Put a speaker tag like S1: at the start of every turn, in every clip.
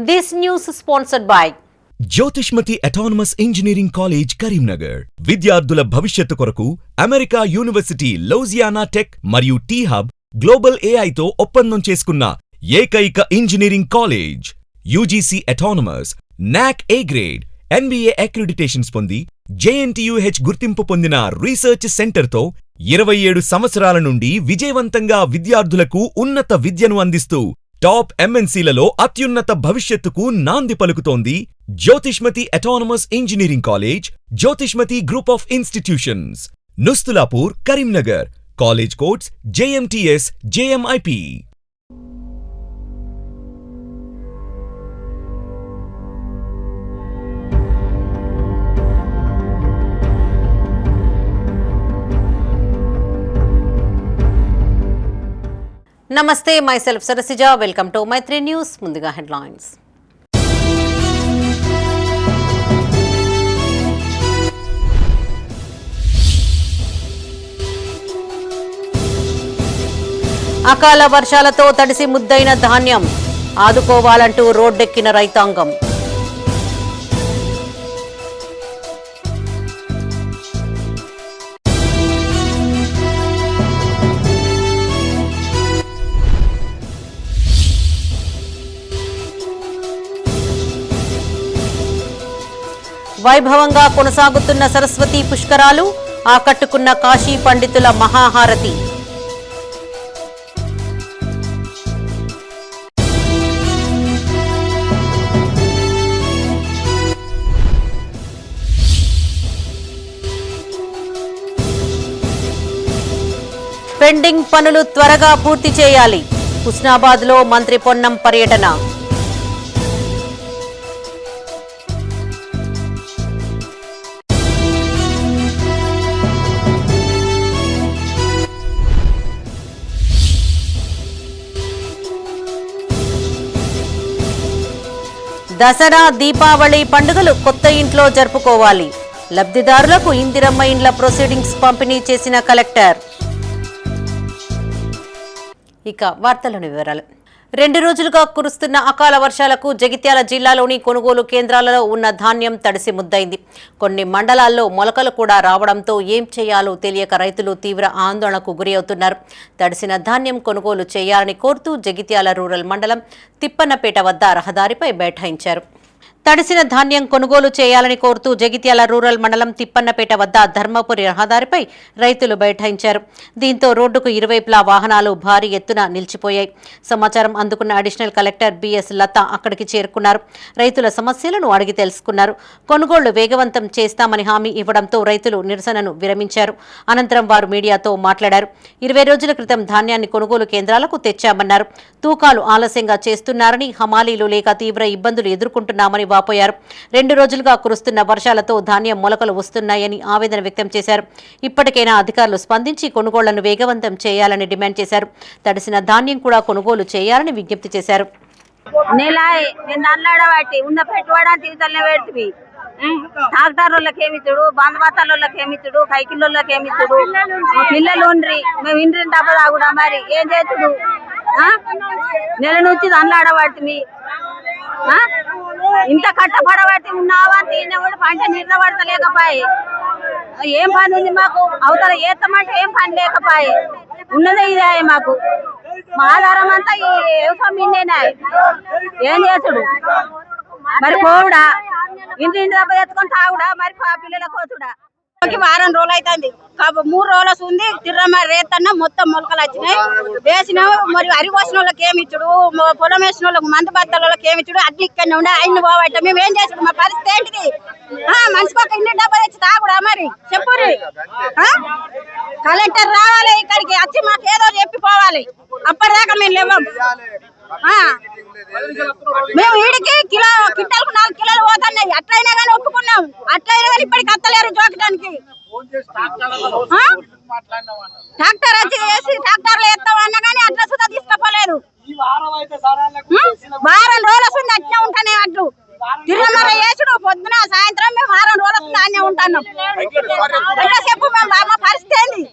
S1: This news is sponsored by
S2: Jyothishmathi autonomous engineering college Karimnagar. విద్యార్థుల భవిష్యత్తు కొరకు అమెరికా యూనివర్సిటీ లౌజియానా టెక్ మరియు టీ హబ్ గ్లోబల్ ఏఐతో ఒప్పందం చేసుకున్న ఏకైక ఇంజనీరింగ్ కాలేజ్. యూజీసీ అటానమస్, నాక్ ఏ గ్రేడ్, NBA అక్రిడిటేషన్స్ పొంది JNTUH గుర్తింపు పొందిన రీసెర్చ్ సెంటర్తో 27 సంవత్సరాల నుండి విజయవంతంగా విద్యార్థులకు ఉన్నత విద్యను అందిస్తూ టాప్ MNCలలో అత్యున్నత భవిష్యత్తుకు నాంది పలుకుతోంది Jyothishmathi autonomous engineering college, Jyothishmathi group of institutions, Nustulapur, Karimnagar. College codes JMTS, JMIP.
S1: నమస్తే, myself Sarasija. Welcome to Maitri News. ముందుగా హెడ్లైన్స్. అకాల వర్షాలతో తడిసి ముద్దైన ధాన్యం ఆదుకోవాలంటూ రోడ్డెక్కిన రైతాంగం. వైభవంగా కొనసాగుతున్న సరస్వతి పుష్కరాలు, ఆకట్టుకున్న కాశీ పండితుల మహాహారతి. పెండింగ్ పనులు త్వరగా పూర్తి చేయాలి. హుస్నాబాద్లో మంత్రి పొన్నం పర్యటన. దసరా, దీపావళి పండుగలు కొత్త ఇంట్లో జరుపుకోవాలి. లబ్ధిదారులకు ఇందిరమ్మ ఇండ్ల ప్రొసీడింగ్స్ పంపిణీ చేసిన కలెక్టర్. ఇక వార్తలోని వివరాలు. 2 రోజులుగా కురుస్తున్న అకాల వర్షాలకు జగిత్యాల జిల్లాలోని కొనుగోలు కేంద్రాలలో ఉన్న ధాన్యం తడిసి ముద్దైంది. కొన్ని మండలాల్లో మొలకలు కూడా రావడంతో ఏం చేయాలో తెలియక రైతులు తీవ్ర ఆందోళనకు గురి అవుతున్నారు. తడిసిన ధాన్యం కొనుగోలు చేయాలని కోరుతూ జగిత్యాల రూరల్ మండలం తిప్పన్నపేట వద్ద రహదారిపై బైఠాయించారు. తడిసిన ధాన్యం కొనుగోలు చేయాలని కోరుతూ జగిత్యాల రూరల్ మండలం తిప్పన్నపేట వద్ద ధర్మపురి రహదారిపై రైతులు బైఠాయించారు. దీంతో రోడ్డుకు ఇరువైపులా వాహనాలు భారీ ఎత్తున నిలిచిపోయాయి. సమాచారం అందుకున్న అడిషనల్ కలెక్టర్ బిఎస్ లత అక్కడికి చేరుకున్నారు. రైతుల సమస్యలను అడిగి తెలుసుకున్నారు. కొనుగోళ్లు వేగవంతం చేస్తామని హామీ ఇవ్వడంతో రైతులు నిరసనను విరమించారు. అనంతరం వారు మీడియాతో మాట్లాడారు. 20 రోజుల క్రితం ధాన్యాన్ని కొనుగోలు కేంద్రాలకు తెచ్చామన్నారు. తూకాలు ఆలస్యంగా చేస్తున్నారని, హమాలీలు లేక తీవ్ర ఇబ్బందులు ఎదుర్కొంటున్నామని వాపోయారు. 2 రోజులుగా కురుస్తున్న వర్షాలతో ధాన్యం మొలకలు వస్తున్నాయని ఆవేదన వ్యక్తం చేశారు. ఇప్పటికైనా అధికారులు స్పందించి కొనుగోళ్లను వేగవంతం చేయాలని డిమాండ్ చేశారు. తడిసిన ధాన్యం కూడా కొనుగోలు చేయాలని విజ్ఞప్తి చేశారు.
S3: ట్రాక్టర్ వాళ్ళకేమిచ్చుడు, బంధుబత్తలకేమిచ్చుడు, కైకిళ్ళకేమిచ్చుడు, పిల్లలు ఉండ్రి మేము ఇండ్రి తప్పదా కూడా మరి ఏం చేతుడు. నెల నుంచి దండ్లాడబడుతుంది, ఇంత కట్టపడబట్టి ఉన్నావా తినేవాడు పంట నీళ్ళ పడతలేకపోయి. ఏం పని ఉంది మాకు? అవతల ఏత్తమంటే ఏం పని లేకపోయి. ఉన్నదే ఇదే మాకు. మా ఆధారం అంతా ఈ వ్యవసాయం మిన్నేనా. ఏం చేసుడు మరి? పోవుడా ఇంటి దెబ్బ ఎత్తుకొని తాగుడా మరి పిల్లల కోసుడా. వారం రోజులు అవుతుంది, 3 రోజులు ఉంది. తిర్రమ్మ రేతన్న మొత్తం మొలకలు వచ్చినాయి. వేసిన మరి అరి పోసిన వాళ్ళకి ఏమిచ్చుడు, పొలం వేసిన వాళ్ళకి మందు బత్తల వాళ్ళకి ఏమిచ్చుడు. అడ్లు ఇక్కడనే ఉండే ఆయన పోవట. మేము ఏం చేసుడు? మా పరిస్థితి ఏంటిది? మనిషికి ఒక ఇంటి డబ్బా తెచ్చి తాగుడా మరి? చెప్పుర్రి. కలెక్టర్ రావాలి ఇక్కడికి వచ్చి మాకు ఏదో చెప్పిపోవాలి. అప్పటిదాకా మేము లేవం. మేము వీడికి కింటాలకు 4 కిలోలు పోతున్నాయి. అట్లయినా కానీ ఒప్పుకున్నాం. అట్లయినా కానీ ఇప్పటికి అత్తలేరు జోకడానికి. ట్రాక్టర్ వచ్చి వేసి ట్రాక్టర్లు ఎత్తామన్నా కానీ అట్లా సుధా తీసుకపోలేదు. వారం రోజులు వస్తుంది అట్లా ఉంటానే. అట్లు తిరుమల వేసుడు పొద్దున సాయంత్రం మేము వారం రోజులు వస్తుంది అన్నీ ఉంటున్నాం. చెప్పు మేము మా పరిస్థితి ఏంది?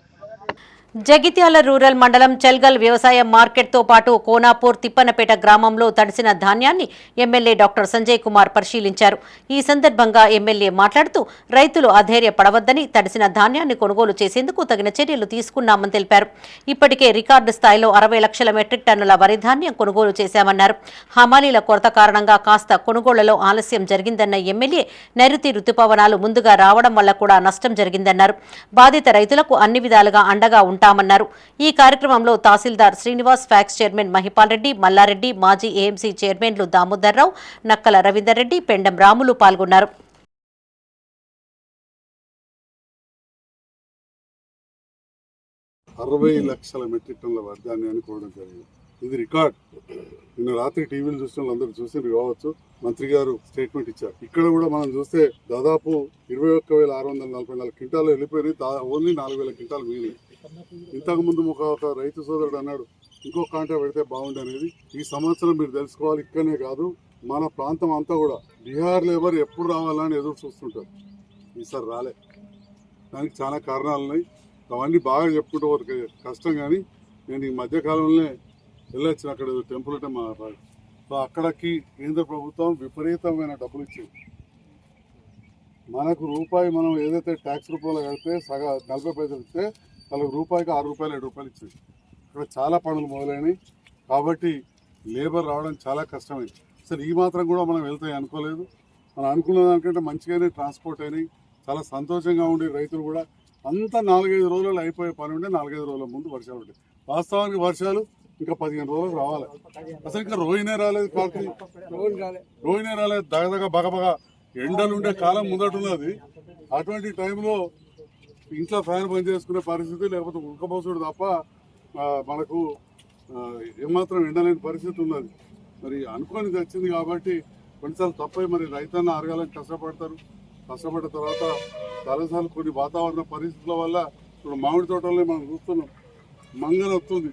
S1: జగిత్యాల రూరల్ మండలం చెల్గల్ వ్యవసాయ మార్కెట్తో పాటు కోనాపూర్ తిప్పనపేట గ్రామంలో తడిసిన ధాన్యాన్ని ఎమ్మెల్యే డాక్టర్ సంజయ్ కుమార్ పరిశీలించారు. ఈ సందర్భంగా ఎమ్మెల్యే మాట్లాడుతూ రైతులు అధైర్యపడవద్దని, తడిసిన ధాన్యాన్ని కొనుగోలు చేసేందుకు తగిన చర్యలు తీసుకున్నామని తెలిపారు. ఇప్పటికే రికార్డు స్థాయిలో 60 లక్షల మెట్రిక్ టన్నుల వరి ధాన్యం కొనుగోలు చేశామన్నారు. హమాలీల కొరత కారణంగా కాస్త కొనుగోళ్లలో ఆలస్యం జరిగిందన్న ఎమ్మెల్యే నైరుతి రుతుపవనాలు ముందుగా రావడం వల్ల కూడా నష్టం జరిగిందన్నారు. బాధిత రైతులకు అన్ని విధాలుగా అండగా ఉంటామన్నారు. ఈ కార్యక్రమంలో తహసీల్దార్ శ్రీనివాస్, ఫ్యాక్స్ చైర్మన్ మహిపాల్ రెడ్డి, మల్లారెడ్డి, మాజీ ఏఎంసీ చైర్మన్లు దామోదర్ రావు, నక్కల రవీందర్ రెడ్డి, పెండం రాములు పాల్గొన్నారు.
S4: 60 లక్షల మెట్రిక్ టన్నుల వరి ధాన్యాన్ని కొనడం జరిగింది. ఇది రికార్డ్. నిన్న రాత్రి టీవీలు చూసిన వాళ్ళందరూ చూసి కావచ్చు, మంత్రి గారు స్టేట్మెంట్ ఇచ్చారు. ఇక్కడ కూడా మనం చూస్తే దాదాపు 21,644 క్వింటాలు వెళ్ళిపోయినాయి. ఓన్లీ 4,000 క్వింటాలు మిగిలినాయి. ఇంతకు ముందు ఒక రైతు సోదరుడు అన్నాడు, ఇంకో కాంటా పెడితే బాగుంది అనేది. ఈ సంవత్సరం మీరు తెలుసుకోవాలి, ఇక్కడనే కాదు మన ప్రాంతం అంతా కూడా బీహార్ లేబర్ ఎప్పుడు రావాలని ఎదురు చూస్తుంటారు. ఈసారి రాలే. దానికి చాలా కారణాలు ఉన్నాయి. అవన్నీ బాగా చెప్పుకుంటూ వరకు కష్టం. కానీ నేను ఈ మధ్యకాలంలోనే వెళ్ళొచ్చిన, అక్కడ టెంపుల్ అంటే మా సో అక్కడికి కేంద్ర ప్రభుత్వం విపరీతమైన డబ్బులు ఇచ్చింది. మనకు రూపాయి మనం ఏదైతే ట్యాక్స్ రూపంలో కడితే 40 పైసలు ఇస్తే వాళ్ళకి రూపాయికి 6 రూపాయలు 7 రూపాయలు ఇచ్చింది. ఇక్కడ చాలా పనులు మొదలైనవి. కాబట్టి లేబర్ రావడం చాలా కష్టమైంది. అసలు ఈ మాత్రం కూడా మనం వెళ్తాయి అనుకోలేదు. మనం అనుకున్న దానికంటే మంచిగానే ట్రాన్స్పోర్ట్ అయినాయి. చాలా సంతోషంగా ఉండే రైతులు కూడా అంతా 4-5 రోజులు అయిపోయే పని ఉంటే 4-5 రోజుల ముందు వర్షాలు ఉంటాయి. వాస్తవానికి వర్షాలు ఇంకా 15 రోజులకు రావాలి. అసలు ఇంకా రోహినే రాలేదు, రోహినే రాలేదు. దగ్గర బగబగ ఎండలు ఉండే కాలం ముందటున్నది. అటువంటి టైంలో ఇంట్లో ఫ్యాన్ బంద్ చేసుకునే పరిస్థితి, లేకపోతే ఉడకపోసుడు తప్ప మనకు ఏమాత్రం ఎండలేని పరిస్థితి ఉన్నది. మరి అనుకొని తెచ్చింది కాబట్టి కొన్నిసార్లు తప్పై మరి రైతన్న అరగాలని కష్టపడతారు. కష్టపడ్డ తర్వాత చాలాసార్లు కొన్ని వాతావరణ పరిస్థితుల వల్ల ఇప్పుడు మామిడి తోటల్లో మనం చూస్తున్నాం, మంగళ వస్తుంది,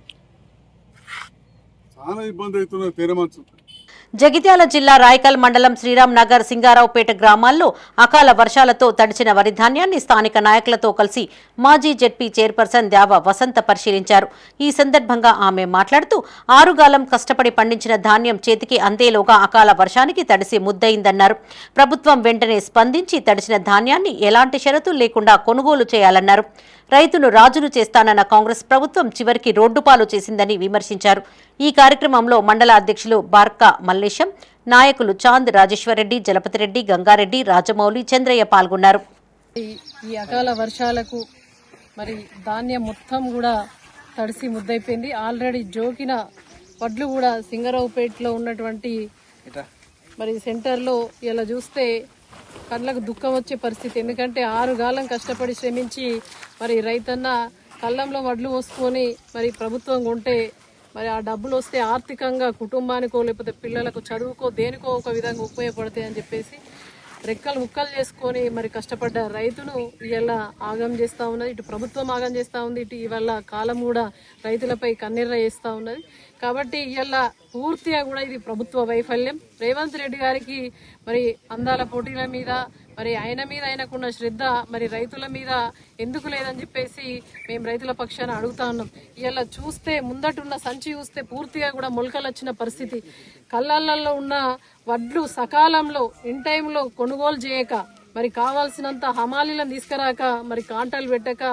S4: చాలా ఇబ్బంది అవుతున్నది తేనెమంచు.
S1: జగిత్యాల జిల్లా రాయకల్ మండలం శ్రీరామ్ నగర్, సింగారావుపేట గ్రామాల్లో అకాల వర్షాలతో తడిచిన వరి ధాన్యాన్ని స్థానిక నాయకులతో కలిసి మాజీ జెడ్పీ చైర్పర్సన్ ద్యావ వసంత పరిశీలించారు. ఈ సందర్భంగా ఆమె మాట్లాడుతూ ఆరుగాలం కష్టపడి పండించిన ధాన్యం చేతికి అందేలోగా అకాల వర్షానికి తడిసి ముద్దయిందన్నారు. ప్రభుత్వం వెంటనే స్పందించి తడిసిన ధాన్యాన్ని ఎలాంటి షరతులు లేకుండా కొనుగోలు చేయాలన్నారు. రైతును రాజును చేస్తానన్న కాంగ్రెస్ ప్రభుత్వం చివరికి రోడ్డుపాలు చేసిందని విమర్శించారు. ఈ కార్యక్రమంలో మండల అధ్యక్షులు బార్కా మల్లేశం, నాయకులు చాంద్, రాజేశ్వరరెడ్డి, జలపతిరెడ్డి, గంగారెడ్డి, రాజమౌళి, చంద్రయ్య పాల్గొన్నారు.
S5: ఈ అకాల వర్షాలకు మరి ధాన్యం మొత్తం కూడా తడిసి ముద్దైపోయింది. ఆల్రెడీ జోకిన వడ్లు కూడా సింగరావుపేటలో ఉన్నటువంటి మరి సెంటర్లో ఇలా చూస్తే కళ్ళకు దుఃఖం వచ్చే పరిస్థితి. ఎందుకంటే 6 గాలం కష్టపడి శ్రమించి మరి రైతన్న కళ్ళంలో వడ్లు పోసుకొని మరి ప్రభుత్వం కొంటే మరి ఆ డబ్బులు వస్తే ఆర్థికంగా కుటుంబానికో లేకపోతే పిల్లలకు చదువుకో దేనికో ఒక విధంగా ఉపయోగపడతాయి అని చెప్పేసి రెక్కలు ముక్కలు చేసుకొని మరి కష్టపడ్డ రైతును ఇలా ఆగం చేస్తూ ఉన్నది. ఇటు ప్రభుత్వం ఆగం చేస్తూ ఉంది, ఇటు ఇవాళ కాలం కూడా రైతులపై కన్నెర్ర చేస్తూ ఉన్నది. కాబట్టి ఇలా పూర్తిగా కూడా ఇది ప్రభుత్వ వైఫల్యం. రేవంత్ రెడ్డి గారికి మరి అందాల పోటీల మీద మరి ఆయన మీద ఆయనకున్న శ్రద్ధ మరి రైతుల మీద ఎందుకు లేదని చెప్పేసి మేము రైతుల పక్షాన అడుగుతా ఉన్నాం. ఇలా చూస్తే ముందటున్న సంచి చూస్తే పూర్తిగా కూడా మొలకలు వచ్చిన పరిస్థితి. కళ్ళల్లో ఉన్న వడ్లు సకాలంలో ఇన్ టైంలో కొనుగోలు చేయక మరి కావాల్సినంత హమాలీలను తీసుకురాక మరి కాంటాలు పెట్టక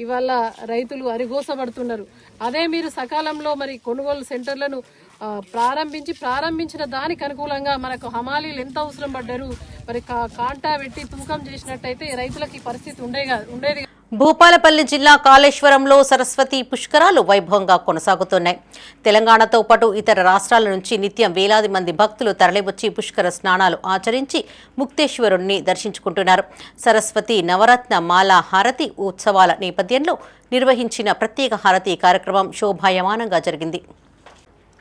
S5: ఇవాళ రైతులు అరిగోసపడుతున్నారు. అదే మీరు సకాలంలో మరి కొనుగోలు సెంటర్లను ప్రారంభించిన దానికి అనుకూలంగా మనకు హమాలీలు ఎంత అవసరం పడ్డారు మరి కాంటా పెట్టి తూకం చేసినట్టయితే రైతులకు ఈ పరిస్థితి ఉండేది.
S1: భూపాలపల్లి జిల్లా కాళేశ్వరంలో సరస్వతి పుష్కరాలు వైభవంగా కొనసాగుతున్నాయి. తెలంగాణతో పాటు ఇతర రాష్ట్రాల నుంచి నిత్యం వేలాది మంది భక్తులు తరలివచ్చి పుష్కర స్నానాలు ఆచరించి ముక్తేశ్వరుణ్ణి దర్శించుకుంటున్నారు. సరస్వతి నవరత్న మాల హారతి ఉత్సవాల నేపథ్యంలో నిర్వహించిన ప్రత్యేక హారతి కార్యక్రమం శోభాయమానంగా జరిగింది.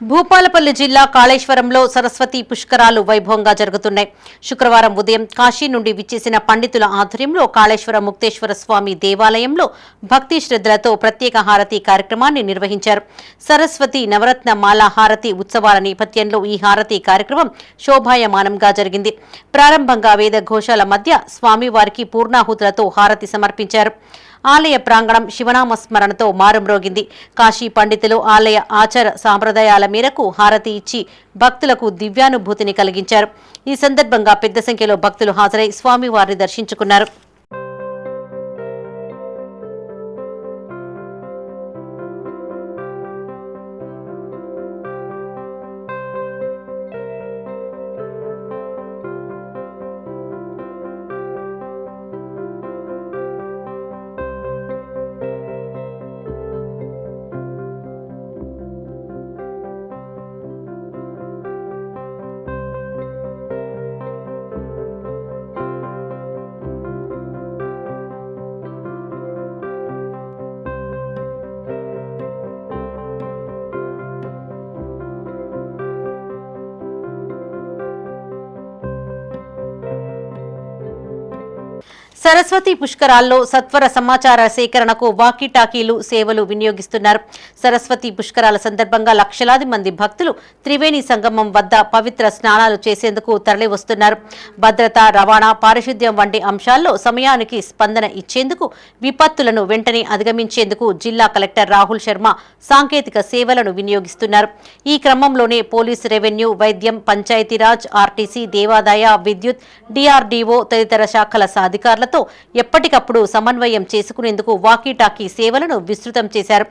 S1: భూపాలపల్లి జిల్లా కాళేశ్వరంలో సరస్వతి పుష్కరాలు వైభవంగా జరుగుతున్నాయి. శుక్రవారం ఉదయం కాశీ నుండి విచ్చేసిన పండితుల ఆధ్వర్యంలో కాళేశ్వర ముక్తేశ్వర స్వామి దేవాలయంలో భక్తి శ్రద్ధలతో ప్రత్యేక హారతి కార్యక్రమాన్ని నిర్వహించారు. సరస్వతి నవరత్న మాల హారతి ఉత్సవాల నేపథ్యంలో ఈ హారతి కార్యక్రమం శోభాయమానంగా జరిగింది. ప్రారంభంగా వేద ఘోషాల మధ్య స్వామివారికి పూర్ణాహుతులతో హారతి సమర్పించారు. ఆలయ ప్రాంగణం శివనామ స్మరణతో మారుమ్రోగింది. కాశీ పండితులు ఆలయ ఆచార సాంప్రదాయాల మేరకు హారతి ఇచ్చి భక్తులకు దివ్యానుభూతిని కలిగించారు. ఈ సందర్భంగా పెద్ద సంఖ్యలో భక్తులు హాజరై స్వామివారిని దర్శించుకున్నారు. సరస్వతి పుష్కరాల్లో సత్వర సమాచార సేకరణకు వాకీటాకీలు సేవలు వినియోగిస్తున్నారు. సరస్వతి పుష్కరాల సందర్భంగా లక్షలాది మంది భక్తులు త్రివేణి సంగమం వద్ద పవిత్ర స్నానాలు చేసేందుకు తరలివస్తున్నారు. భద్రత, రవాణా, పారిశుద్ధ్యం వంటి అంశాల్లో సమయానికి స్పందన ఇచ్చేందుకు, విపత్తులను వెంటనే అధిగమించేందుకు జిల్లా కలెక్టర్ రాహుల్ శర్మ సాంకేతిక సేవలను వినియోగిస్తున్నారు. ఈ క్రమంలోనే పోలీస్, రెవెన్యూ, వైద్యం, పంచాయతీరాజ్, ఆర్టీసీ, దేవాదాయ, విద్యుత్, డిఆర్డీఓ తదితర శాఖల అధికారులతో ఎప్పటికప్పుడు సమన్వయం చేసుకునేందుకు వాకీటాకీ సేవలను విస్తృతం చేశారు.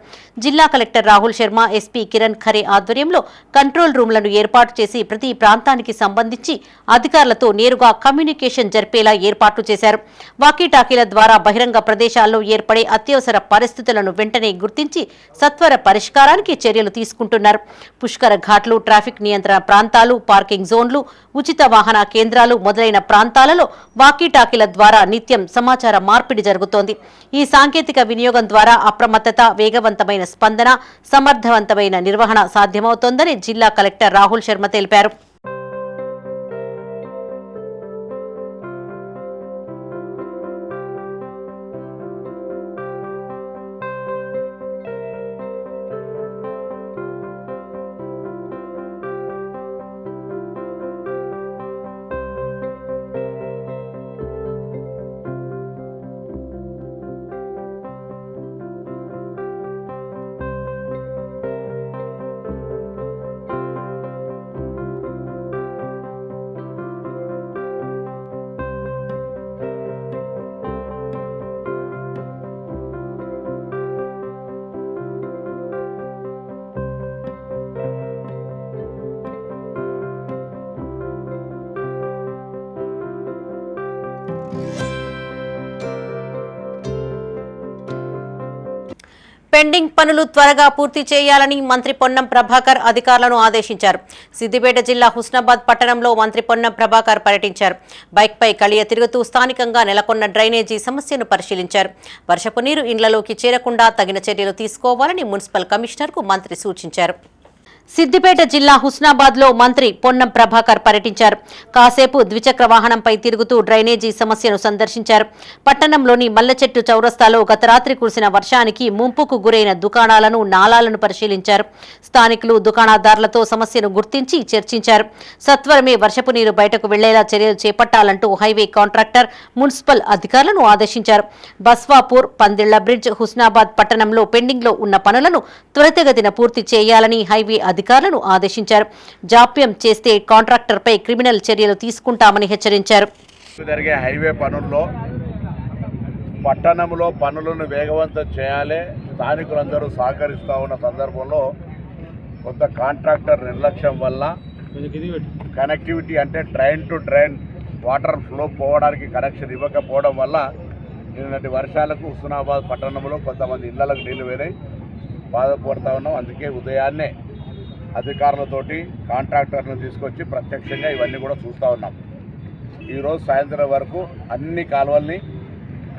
S1: జిల్లా కలెక్టర్ రాహుల్ శర్మ, ఎస్పీ కిరణ్ ఖరే ఆధ్వర్యంలో కంట్రోల్ రూమ్లను ఏర్పాటు చేసి ప్రతి ప్రాంతానికి సంబంధించి అధికారులతో నేరుగా కమ్యూనికేషన్ జరిపేలా ఏర్పాట్లు చేశారు. వాకీటాకీల ద్వారా బహిరంగ ప్రదేశాల్లో ఏర్పడే అత్యవసర పరిస్థితులను వెంటనే గుర్తించి సత్వర పరిష్కారానికి చర్యలు తీసుకుంటున్నారు. పుష్కర ఘాట్లు, ట్రాఫిక్ నియంత్రణ ప్రాంతాలు, పార్కింగ్ జోన్లు, ఉచిత వాహన కేంద్రాలు మొదలైన ప్రాంతాలలో వాకీటాకీల ద్వారా నిత్యం సమాచార మార్పిడి జరుగుతోంది. ఈ సాంకేతిక వినియోగం ద్వారా అప్రమత్తత, వేగవంతమైన స్పందన, సమర్థవంతమైన నిర్వహణ సాధ్యమవుతోందని జిల్లా కలెక్టర్ రాహుల్ శర్మ తెలిపారు. పెండింగ్ పనులు త్వరగా పూర్తి చేయాలని మంత్రి పొన్నం ప్రభాకర్ అధికారులను ఆదేశించారు. సిద్దిపేట జిల్లా హుస్నాబాద్ పట్టణంలో మంత్రి పొన్నం ప్రభాకర్ పర్యటించారు. బైక్పై కలియ తిరుగుతూ స్థానికంగా నెలకొన్న డ్రైనేజీ సమస్యను పరిశీలించారు. వర్షపు నీరు ఇండ్లలోకి చేరకుండా తగిన చర్యలు తీసుకోవాలని మున్సిపల్ కమిషనర్కు మంత్రి సూచించారు. సిద్దిపేట జిల్లా హుస్నాబాద్లో మంత్రి పొన్నం ప్రభాకర్ పర్యటించారు. కాసేపు ద్విచక్ర వాహనంపై తిరుగుతూ డ్రైనేజీ సమస్యను సందర్శించారు. పట్టణంలోని మల్లచెట్టు చౌరస్తాలో గత రాత్రి కురిసిన వర్షానికి ముంపుకు గురైన దుకాణాలను, నాలాలను పరిశీలించారు. స్థానికులు, దుకాణదారులతో సమస్యను గుర్తించి చర్చించారు. సత్వరమే వర్షపు నీరు బయటకు వెళ్లేలా చర్యలు చేపట్టాలంటూ హైవే కాంట్రాక్టర్, మున్సిపల్ అధికారులను ఆదేశించారు. బస్వాపూర్, పందిళ్ల బ్రిడ్జ్, హుస్నాబాద్ పట్టణంలో పెండింగ్లో ఉన్న పనులను త్వరితగతిన పూర్తి చేయాలని హైవే అధికారులను ఆదేశించారు. జాప్యం చేస్తే కాంట్రాక్టర్పై క్రిమినల్ చర్యలు తీసుకుంటామని హెచ్చరించారు.
S6: జరిగే హైవే పనుల్లో పట్టణంలో పనులను వేగవంతం చేయాలి, స్థానికులందరూ సహకరిస్తూ ఉన్న సందర్భంలో కొంత కాంట్రాక్టర్ నిర్లక్ష్యం వల్ల కనెక్టివిటీ అంటే drain to drain water flow పోవడానికి కనెక్షన్ ఇవ్వకపోవడం వల్ల నిన్నటి వర్షాలకు హుస్నాబాద్ పట్టణంలో కొంతమంది ఇళ్లకు నీళ్లు వేరాయి బాధపడుతూ ఉన్నాం. అందుకే ఉదయాన్నే అధికారులతోటి కాంట్రాక్టర్ను తీసుకొచ్చి ప్రత్యక్షంగా ఇవన్నీ కూడా చూస్తూ ఉన్నాం. ఈరోజు సాయంత్రం వరకు అన్ని కాలువల్ని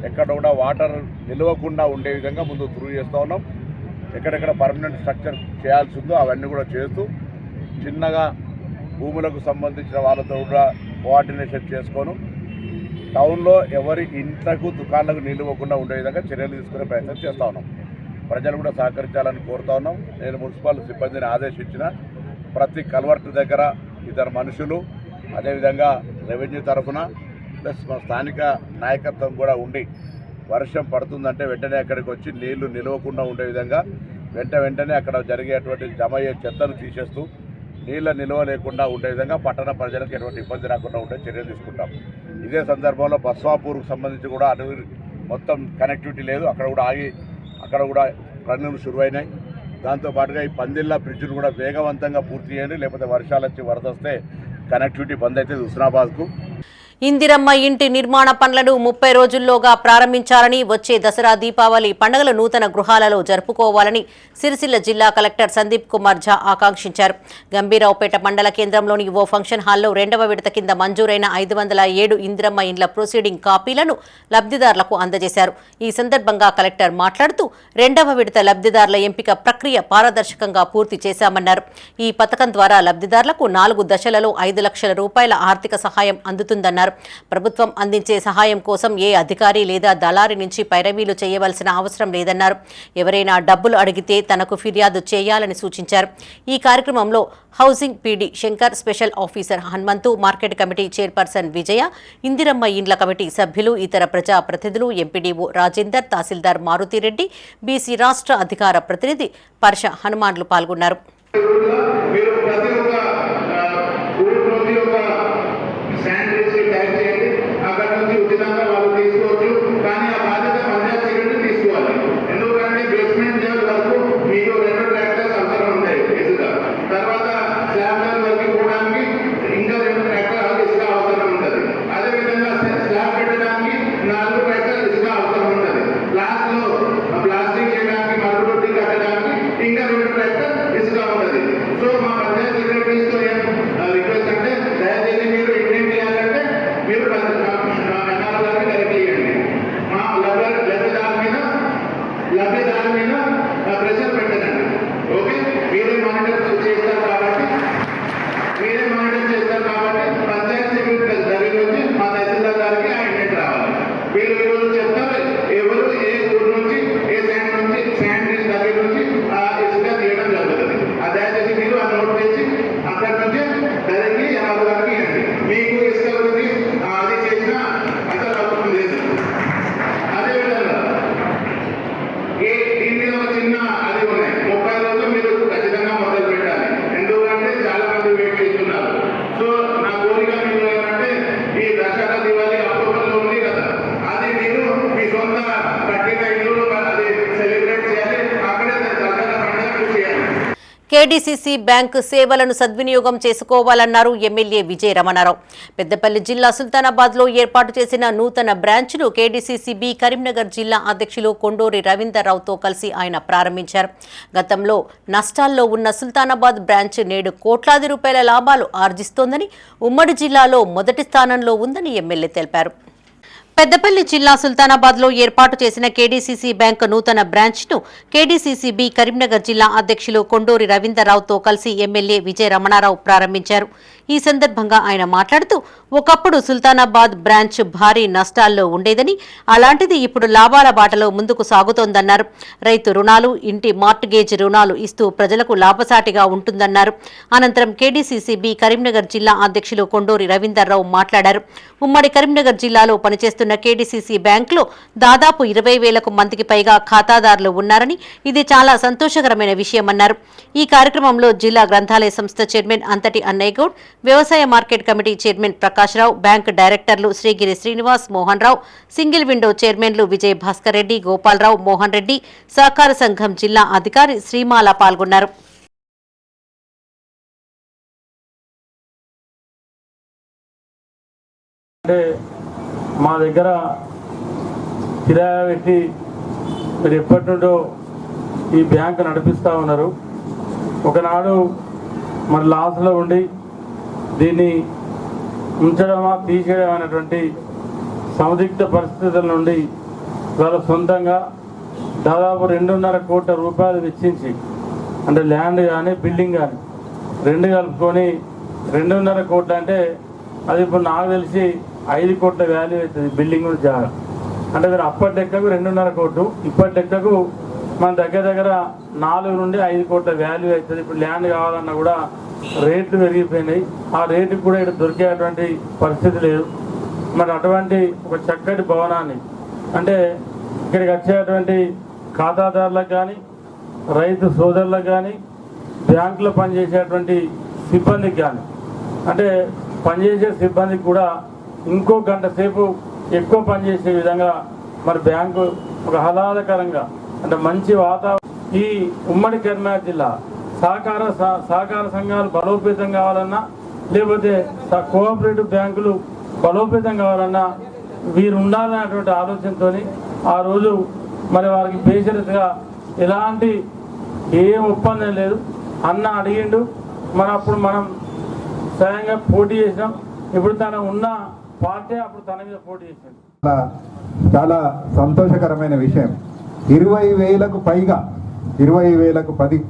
S6: ఎక్కడ కూడా వాటర్ నిలవకుండా ఉండే విధంగా ముందు త్రూ చేస్తూ ఉన్నాం. ఎక్కడెక్కడ పర్మనెంట్ స్ట్రక్చర్ చేయాల్సి ఉందో అవన్నీ కూడా చేస్తూ చిన్నగా భూములకు సంబంధించిన వాళ్ళతో కూడా కోఆర్డినేషన్ చేసుకొని టౌన్లో ఎవరి ఇంట్లకు, దుకాణాలకు నిలవకుండా ఉండే విధంగా చర్యలు తీసుకునే ప్రయత్నం చేస్తూ ఉన్నాం. ప్రజలు కూడా సహకరించాలని కోరుతా ఉన్నాం. నేను మున్సిపల్ సిబ్బందిని ఆదేశించిన ప్రతి కల్వర్ట్ దగ్గర ఇద్దరు మనుషులు, అదేవిధంగా రెవెన్యూ తరఫున ప్లస్ మా స్థానిక నాయకత్వం కూడా ఉండి వర్షం పడుతుందంటే వెంటనే అక్కడికి వచ్చి నీళ్లు నిలవకుండా ఉండే విధంగా వెంటనే అక్కడ జరిగేటువంటి జమ అయ్యే చెత్తను తీసేస్తూ నీళ్ళ నిల్వ లేకుండా ఉండే విధంగా పట్టణ ప్రజలకు ఎటువంటి ఇబ్బంది రాకుండా ఉండే చర్యలు తీసుకుంటాం. ఇదే సందర్భంలో బస్వాపూర్కు సంబంధించి కూడా అటు మొత్తం కనెక్టివిటీ లేదు, అక్కడ కూడా పనులు శురువైనాయి. దాంతోపాటుగా ఈ పందిళ్ళ బ్రిడ్జ్ను కూడా వేగవంతంగా పూర్తి చేయండి, లేకపోతే వర్షాలు వచ్చి వరద వస్తే కనెక్టివిటీ బంద్ అవుతుంది హుస్నాబాద్కు.
S1: ఇందిరమ్మ ఇంటి నిర్మాణ పనులను 30 రోజుల్లోగా ప్రారంభించాలని, వచ్చే దసరా దీపావళి పండుగల నూతన గృహాలలో జరుపుకోవాలని సిరిసిల్ల జిల్లా కలెక్టర్ సందీప్ కుమార్ ఝా ఆకాంక్షించారు. గంభీరావుపేట మండల కేంద్రంలోని ఓ ఫంక్షన్ హాల్లో 2వ విడత కింద మంజూరైన 507 ఇందిరమ్మ ఇండ్ల ప్రొసీడింగ్ కాపీలను లబ్ధిదారులకు అందజేశారు. ఈ సందర్భంగా కలెక్టర్ మాట్లాడుతూ 2వ విడత లబ్ధిదారుల ఎంపిక ప్రక్రియ పారదర్శకంగా పూర్తి చేశామన్నారు. ఈ పథకం ద్వారా లబ్ధిదారులకు 4 దశలలో 5 లక్షల రూపాయల ఆర్థిక సహాయం అందుతుందన్నారు. ప్రభుత్వం అందించే సహాయం కోసం ఏ అధికారి లేదా దళారి నుంచి పైరవీలు చేయవలసిన అవసరం లేదన్నారు. ఎవరైనా డబ్బులు అడిగితే తనకు ఫిర్యాదు చేయాలని సూచించారు. ఈ కార్యక్రమంలో housing PD Shankar, special officer Hanumanthu, market committee chairperson విజయ, ఇందిరమ్మ ఇండ్ల కమిటీ సభ్యులు, ఇతర ప్రజా ప్రతినిధులు, ఎంపీడీఓ రాజేందర్, తహసీల్దార్ మారుతిరెడ్డి, బీసీ రాష్ట్ర అధికార ప్రతినిధి పర్ష హనుమాన్లు పాల్గొన్నారు. కేడీసీసీ బ్యాంకు సేవలను సద్వినియోగం చేసుకోవాలన్నారు ఎమ్మెల్యే విజయ రమణారావు. పెద్దపల్లి జిల్లా సుల్తానాబాద్లో ఏర్పాటు చేసిన నూతన బ్రాంచ్ను కేడీసీసీ బి కరీంనగర్ జిల్లా అధ్యక్షులు కొండూరి రవీందర్రావుతో కలిసి ఆయన ప్రారంభించారు. గతంలో నష్టాల్లో ఉన్న సుల్తానాబాద్ బ్రాంచ్ నేడు కోట్లాది రూపాయల లాభాలు ఆర్జిస్తోందని, ఉమ్మడి జిల్లాలో మొదటి స్థానంలో ఉందని ఎమ్మెల్యే తెలిపారు. పెద్దపల్లి జిల్లా సుల్తానాబాద్లో ఏర్పాటు చేసిన కేడీసీసీ బ్యాంకు నూతన బ్రాంచ్ను కేడీసీసీ బి కరీంనగర్ జిల్లా అధ్యక్షులు కొండూరి రవీందర్రావుతో కలిసి ఎమ్మెల్యే విజయ రమణారావు ప్రారంభించారు. ఈ సందర్భంగా ఆయన మాట్లాడుతూ, ఒకప్పుడు సుల్తానాబాద్ బ్రాంచ్ భారీ నష్టాల్లో ఉండేదని, అలాంటిది ఇప్పుడు లాభాల బాటలో ముందుకు సాగుతోందన్నారు. రైతు రుణాలు, ఇంటి మార్ట్గేజ్ రుణాలు ఇస్తూ ప్రజలకు లాభసాటిగా ఉంటుందన్నారు. అనంతరం కేడీసీసీ బి కరీంనగర్ జిల్లా అధ్యక్షులు కొండూరి రవీందర్రావు మాట్లాడారు. ఉమ్మడి కరీంనగర్ జిల్లాలో పనిచేస్తున్న కేడీసీసీ బ్యాంకులో దాదాపు 20,000 మందికి పైగా ఖాతాదారులు ఉన్నారని, ఇది చాలా సంతోషకరమైన విషయమన్నారు. ఈ కార్యక్రమంలో జిల్లా గ్రంథాలయ సంస్థ చైర్మన్ అంతటి అన్నయ్య గౌడ్, వ్యవసాయ మార్కెట్ కమిటీ చైర్మన్ ప్రకాష్ రావు, బ్యాంకు డైరెక్టర్లు శ్రీగిరి శ్రీనివాస్, మోహన్ రావు, సింగిల్ విండో చైర్మన్లు విజయ్ భాస్కర్ రెడ్డి, గోపాలరావు, మోహన్ రెడ్డి, సహకార సంఘం జిల్లా అధికారి శ్రీమాల పాల్గొన్నారు.
S7: అంటే మా దగ్గర కిరాయి పెట్టి మీరు ఎప్పటి నుండో ఈ బ్యాంకు నడిపిస్తూ ఉన్నారు. ఒకనాడు మరి లాస్లో ఉండి దీన్ని ఉంచడమా తీసేయడం అనేటువంటి సందిగ్ధ పరిస్థితుల నుండి వాళ్ళ సొంతంగా దాదాపు 2.5 కోట్ల రూపాయలు వెచ్చించి, అంటే ల్యాండ్ కానీ బిల్డింగ్ కానీ 2 కలుపుకొని 2.5 కోట్లు అంటే అది ఇప్పుడు నాకు తెలిసి 5 కోట్ల వాల్యూ అవుతుంది బిల్డింగ్ కూడా జాగా. అంటే మీరు అప్పటి లెక్కకు 2.5 కోట్లు, ఇప్పటి లెక్కకు మన దగ్గర 4 నుండి 5 కోట్ల వాల్యూ అవుతుంది. ఇప్పుడు ల్యాండ్ కావాలన్నా కూడా రేట్లు పెరిగిపోయినాయి. ఆ రేటుకు కూడా ఇక్కడ దొరికేటువంటి పరిస్థితి లేదు. మరి అటువంటి ఒక చక్కటి భవనాన్ని, అంటే ఇక్కడికి వచ్చేటువంటి ఖాతాదారులకు కానీ, రైతు సోదరులకు కానీ, బ్యాంకులో పనిచేసేటువంటి సిబ్బందికి కానీ, అంటే పనిచేసే సిబ్బందికి కూడా ఇంకో గంట సేపు ఎక్కువ పనిచేసే విధంగా మరి బ్యాంకు ఒక ఆహ్లాదకరంగా అంటే మంచి వాతావరణం. ఈ ఉమ్మడి కరీంనగర్ జిల్లా సహకార సంఘాలు బలోపేతం కావాలన్నా, లేకపోతే కోఆపరేటివ్ బ్యాంకులు బలోపేతం కావాలన్నా వీరు ఉండాలనేటువంటి ఆలోచనతో ఆ రోజు మరి వారికి బేషరతుగా ఎలాంటి ఏ ఒప్పందం లేదు. అన్న అడిగిండు, మరి అప్పుడు మనం స్వయంగా పోటీ చేసినాం. ఇప్పుడు తన ఉన్న పార్టీ అప్పుడు తన మీద పోటీ చేసింది.
S8: చాలా సంతోషకరమైన విషయం. 20,000కు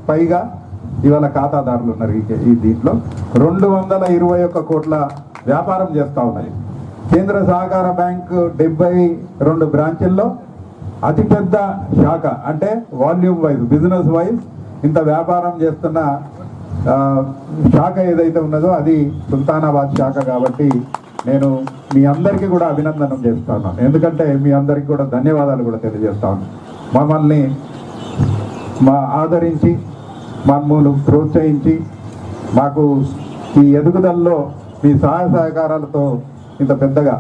S8: పైగా ఇవాళ ఖాతాదారులు ఉన్నారు. ఈ దీంట్లో 221 కోట్ల వ్యాపారం చేస్తూ ఉన్నాయి. కేంద్ర సహకార బ్యాంకు 72 బ్రాంచుల్లో అతిపెద్ద శాఖ, అంటే వాల్యూమ్ వైజ్, బిజినెస్ వైజ్ ఇంత వ్యాపారం చేస్తున్న శాఖ ఏదైతే ఉన్నదో అది సుల్తానాబాద్ శాఖ. కాబట్టి నేను మీ అందరికీ కూడా అభినందనం చేస్తా ఉన్నాను. ఎందుకంటే మీ అందరికీ కూడా ధన్యవాదాలు కూడా తెలియజేస్తా ఉన్నాను. మమ్మల్ని ఆదరించి మమ్మల్ని ప్రోత్సహించి మాకు ఈ ఎదుగుదలలో మీ సహాయ సహకారాలతో ఇంత పెద్దగా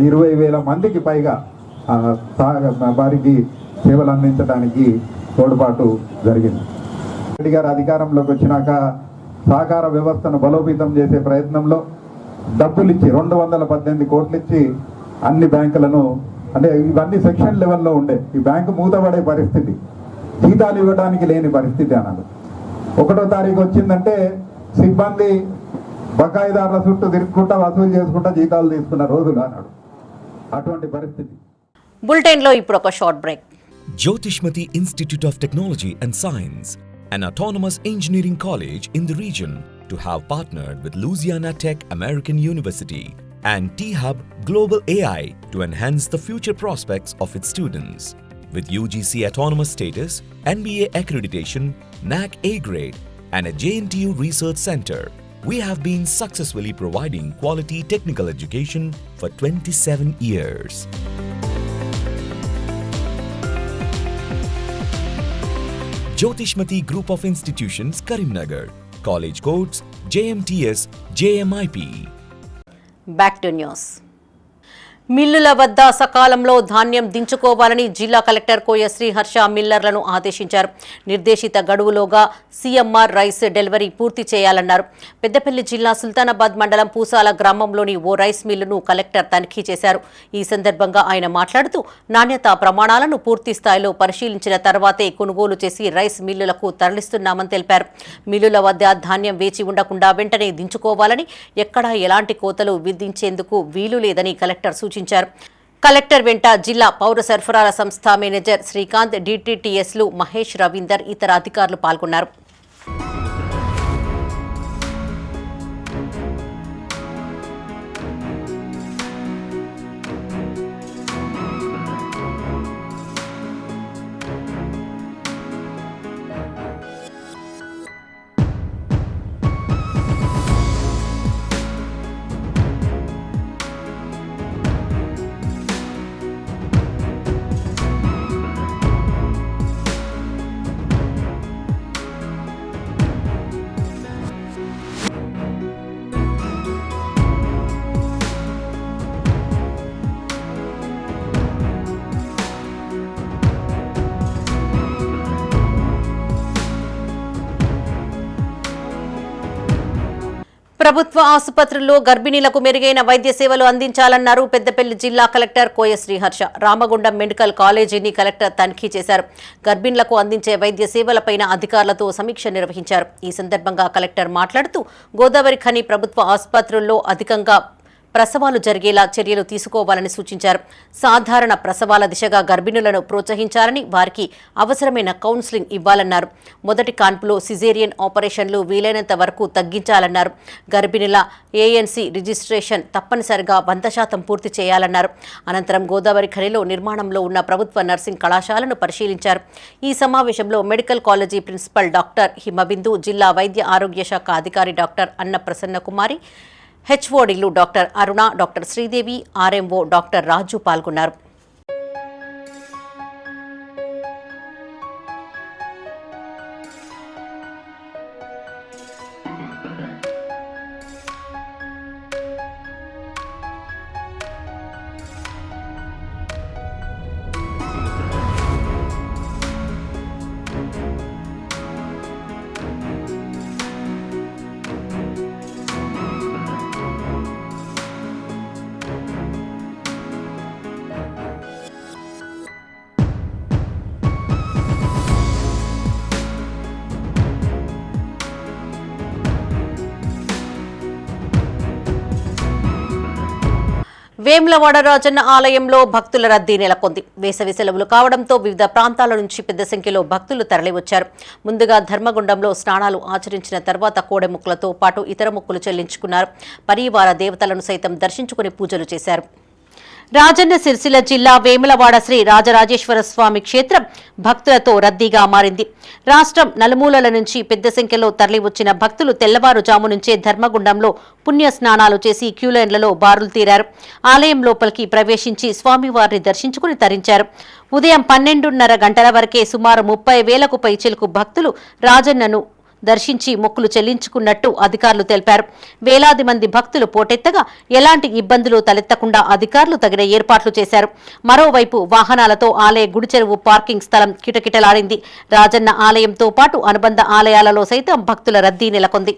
S8: 20,000 మందికి పైగా వారికి సేవలు అందించడానికి తోడ్పాటు జరిగింది. రెడ్డి గారు అధికారంలోకి వచ్చినాక సహకార వ్యవస్థను బలోపేతం చేసే ప్రయత్నంలో డబ్బులు ఇచ్చి 218 కోట్లు ఇచ్చి అన్ని బ్యాంకులను, అంటే ఇవన్నీ సెక్షన్ లెవెల్లో ఉండే, ఈ బ్యాంకు మూతపడే పరిస్థితి, జీతాలు ఇవ్వడానికి లేని పరిస్థితి అన్నాడు. 1వ తారీఖు వచ్చిందంటే సిబ్బంది బకాయిదారుల చుట్టూ తిరుగుకుంటా వసూలు చేసుకుంటా జీతాలు తీసుకున్న రోజులు అన్నాడు. అటువంటి పరిస్థితి.
S1: బులెటిన్లో ఇప్పుడు ఒక short break.
S2: Jyotishmati Institute of Technology and Science, an autonomous engineering college in the region, to have partnered with Louisiana Tech American University and T-Hub Global AI to enhance the future prospects of its students. With UGC autonomous status, NBA accreditation, NAC A grade, and a JNTU research center, we have been successfully providing quality technical education for 27 years. Jyotishmati Group of Institutions, Karimnagar. College codes JMTS, JMIP.
S1: Back to news. మిల్లుల వద్ద సకాలంలో ధాన్యం దించుకోవాలని జిల్లా collector కోయ శ్రీహర్ష మిల్లర్లను ఆదేశించారు. నిర్దేశిత గడువులోగా CMR rice delivery పూర్తి చేయాలన్నారు. పెద్దపల్లి జిల్లా సుల్తానాబాద్ మండలం పూసాల గ్రామంలోని ఓ రైస్ మిల్లును కలెక్టర్ తనిఖీ చేశారు. ఈ సందర్భంగా ఆయన మాట్లాడుతూ నాణ్యతా ప్రమాణాలను పూర్తి స్థాయిలో పరిశీలించిన తర్వాతే కొనుగోలు చేసి రైస్ మిల్లులకు తరలిస్తున్నామని తెలిపారు. మిల్లుల వద్ద ధాన్యం వేచి ఉండకుండా వెంటనే దించుకోవాలని, ఎక్కడా ఎలాంటి కోతలు విధించేందుకు వీలు లేదని కలెక్టర్ సూచించారు. కలెక్టర్ వెంట జిల్లా పౌర సరఫరాల సంస్థ మేనేజర్ శ్రీకాంత్, డిటిటిఎస్లు మహేష్, రవీందర్, ఇతర అధికారులు పాల్గొన్నారు. ప్రభుత్వ ఆసుపత్రుల్లో గర్భిణీలకు మెరుగైన వైద్య సేవలు అందించాలన్నారు పెద్దపల్లి జిల్లా కలెక్టర్ కోయ శ్రీహర్ష. రామగుండం మెడికల్ కాలేజీని కలెక్టర్ తనిఖీ చేశారు. గర్భిణులకు అందించే వైద్య సేవలపైన అధికారులతో సమీక్ష నిర్వహించారు. ఈ సందర్భంగా కలెక్టర్ మాట్లాడుతూ గోదావరి ఖని ప్రభుత్వ ఆసుపత్రుల్లో అధికంగా ప్రసవాలు జరిగేలా చర్యలు తీసుకోవాలని సూచించారు. సాధారణ ప్రసవాల దిశగా గర్భిణులను ప్రోత్సహించాలని, వారికి అవసరమైన కౌన్సిలింగ్ ఇవ్వాలన్నారు. మొదటి కాన్పులో సిజేరియన్ ఆపరేషన్లు వీలైనంత వరకు తగ్గించాలన్నారు. గర్భిణుల ఏఎన్సీ రిజిస్ట్రేషన్ తప్పనిసరిగా 100% పూర్తి చేయాలన్నారు. అనంతరం గోదావరి ఖనిలో నిర్మాణంలో ఉన్న ప్రభుత్వ నర్సింగ్ కళాశాలను పరిశీలించారు. ఈ సమావేశంలో medical college principal doctor Himabindu, జిల్లా వైద్య ఆరోగ్య శాఖ అధికారి డాక్టర్ అన్న ప్రసన్నకుమారి, హెచ్ఓడీలు doctor Aruna, doctor Sridevi, RMO doctor Raju పాల్గొన్నారు. వేములవాడ రాజన్న ఆలయంలో భక్తుల రద్దీ నెలకొంది. వేసవి సెలవులు కావడంతో వివిధ ప్రాంతాల నుంచి పెద్ద సంఖ్యలో భక్తులు తరలివచ్చారు. ముందుగా ధర్మగుండంలో స్నానాలు ఆచరించిన తర్వాత కోడెముక్కలతో పాటు ఇతర మొక్కులు చెల్లించుకున్నారు. పరివార దేవతలను సైతం దర్శించుకుని పూజలు చేశారు. రాజన్న సిరిసిల్ల జిల్లా వేములవాడ శ్రీ రాజరాజేశ్వర స్వామి క్షేత్రం భక్తులతో రద్దీగా మారింది. రాష్ట్రం నలుమూలల నుంచి పెద్ద సంఖ్యలో తరలివచ్చిన భక్తులు తెల్లవారుజాము నుంచే ధర్మగుండంలో పుణ్య స్నానాలు చేసి క్యూలైన్లలో బారులు తీరారు. ఆలయం లోపలికి ప్రవేశించి స్వామివారిని దర్శించుకుని తరించారు. ఉదయం 12:30 గంటల వరకే సుమారు 30,000కు పైచిలుకు భక్తులు రాజన్నను దర్శించి మొక్కులు చెల్లించుకున్నట్టు అధికారులు తెలిపారు. వేలాది మంది భక్తులు పోటెత్తగా ఎలాంటి ఇబ్బందులు తలెత్తకుండా అధికారులు తగిన ఏర్పాట్లు చేశారు. మరోవైపు వాహనాలతో ఆలయ గుడిచెరువు పార్కింగ్ స్థలం కిటకిటలాడింది. రాజన్న ఆలయంతో పాటు అనుబంధ ఆలయాలలో సైతం భక్తుల రద్దీ నెలకొంది.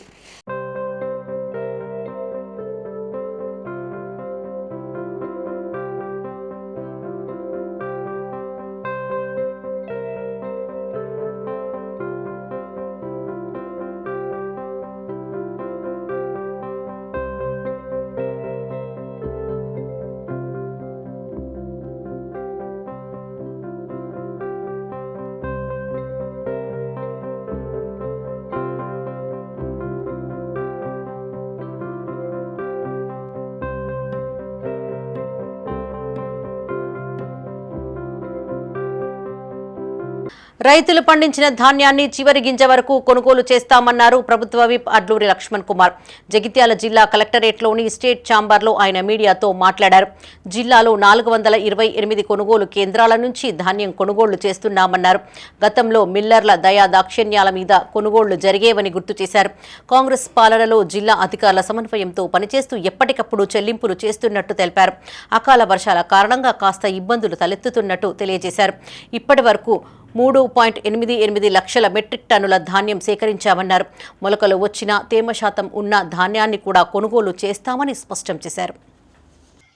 S1: రైతులు పండించిన ధాన్యాన్ని చివరి గింజ వరకు కొనుగోలు చేస్తామన్నారు ప్రభుత్వ విప్ అడ్లూరి లక్ష్మణ్ కుమార్. జగిత్యాల జిల్లా కలెక్టరేట్లోని స్టేట్ ఛాంబర్లో ఆయన మీడియాతో మాట్లాడారు. జిల్లాలో 428 కొనుగోలు కేంద్రాల నుంచి ధాన్యం కొనుగోళ్లు చేస్తున్నామన్నారు. గతంలో మిల్లర్ల దయా దాక్షిణ్యాల మీద కొనుగోళ్లు జరిగేవని గుర్తు చేశారు. కాంగ్రెస్ పాలనలో జిల్లా అధికారుల సమన్వయంతో పనిచేస్తూ ఎప్పటికప్పుడు చెల్లింపులు చేస్తున్నట్టు తెలిపారు. అకాల వర్షాల కారణంగా కాస్త ఇబ్బందులు తలెత్తుతున్నట్టు తెలియజేశారు. ఇప్పటి వరకు 3.88 లక్షల మెట్రిక్ టన్నుల ధాన్యం సేకరించామన్నారు. మొలకలు వచ్చిన తేమ శాతం ఉన్న ధాన్యాన్ని కూడా కొనుగోలు చేస్తామని స్పష్టం చేశారు.